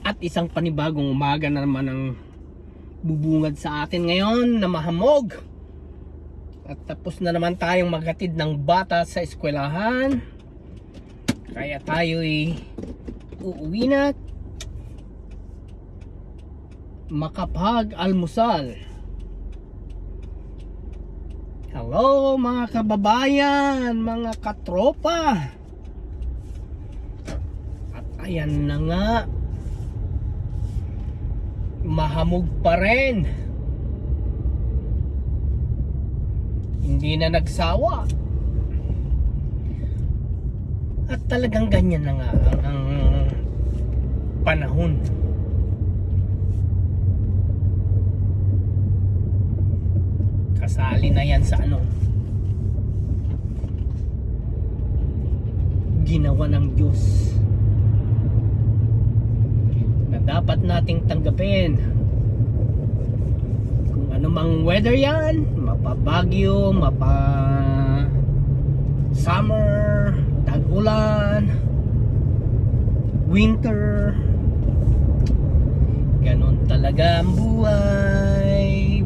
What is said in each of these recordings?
At isang panibagong umaga na naman ang bubungad sa atin ngayon na mahamog. At tapos na naman tayong maghatid ng bata sa eskwelahan. Kaya tayo'y uuwi na makapag-almusal. Hello mga kababayan, mga katropa. At ayan na nga, mahamog pa rin. Hindi na nagsawa. At talagang ganyan na nga ang panahon. Kasali na yan sa ginawa ng Diyos na dapat nating tanggapin. Kung anumang weather yan, mapabagyo, summer, tag-ulan, winter, ganon talaga ang buhay.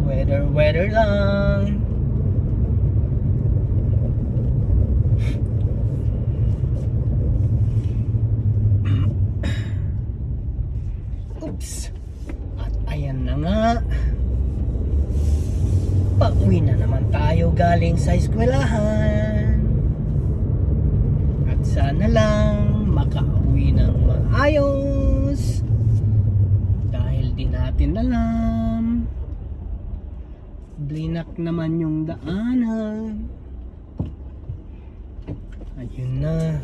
Weather lang. Oops. At ayan na nga, pauwi na naman tayo galing sa eskwelahan. At sana lang makauwi ng maayos, dahil di natin alam, blinak naman yung daanan. Ayun na.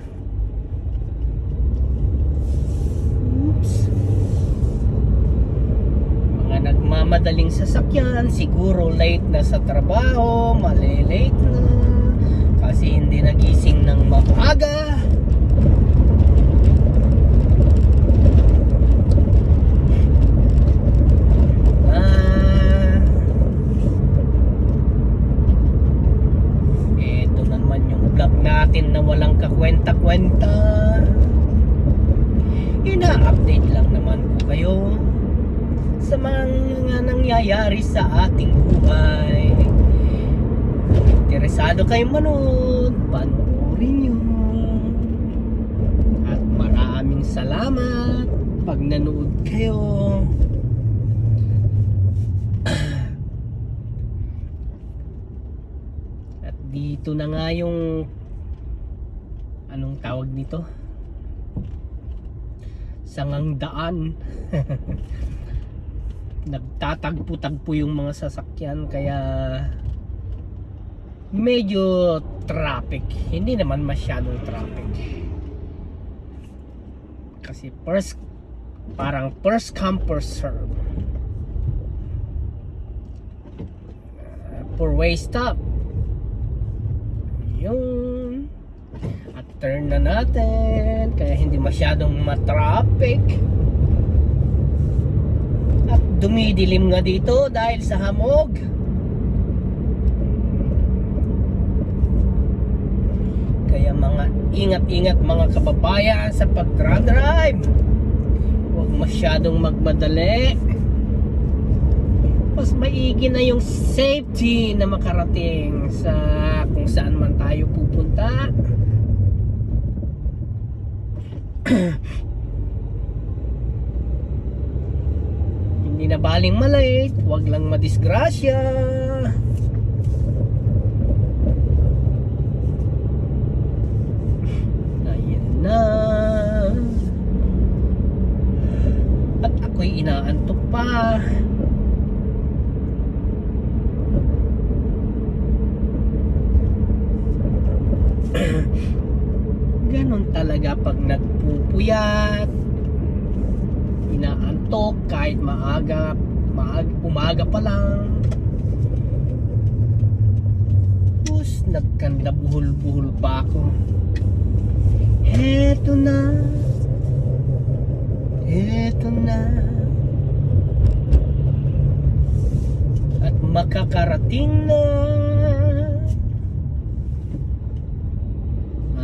Oops. Mga nagmamadaling sasakyan, siguro late na sa trabaho, malilate na kasi hindi nagising ng maaga. Natin na walang kakwenta-kwenta, ina-update lang naman po kayo sa mga nangyayari sa ating buhay. Interesado kayong manood, panoorin nyo. At maraming salamat pag nanood kayo. At dito na nga yung anong tawag nito? Sangang daan. Nagtatagpo-tagpo yung mga sasakyan, kaya medyo traffic. Hindi naman masyadong traffic. Kasi parang first come first serve. Four-way stop. Yung at turn na natin, kaya hindi masyadong matraffic. At dumidilim nga dito dahil sa hamog. Kaya mga ingat-ingat mga kababayan sa pag-drive. Huwag masyadong magmadali. Mas maigi na yung safety na makarating sa kung saan man tayo pupunta. Hindi na baling malate, wag lang madisgrasya. Ayan na. At ako'y inaantok pa. Ganon talaga pag nagpupuyat, inaantok kahit umaga pa lang. Tapos nagkanda buhol-buhol pa ako. Eto na, at makakarating na.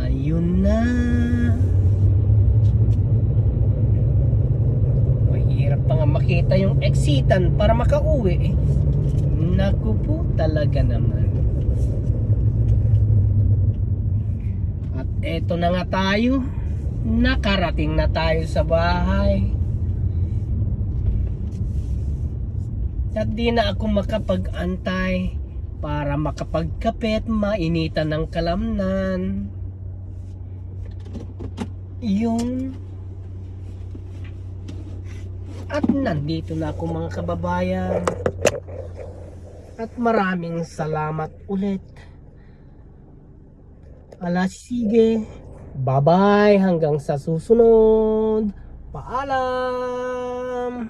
Ayun na. makita yung exitan para makauwi eh. Naku po talaga naman. At eto na nga tayo. Nakarating na tayo sa bahay. At di na ako makapag-antay para makapagkape at mainitan ng kalamnan. Yung at nandito na ako mga kababayan. At maraming salamat ulit. Sige. Bye-bye hanggang sa susunod. Paalam.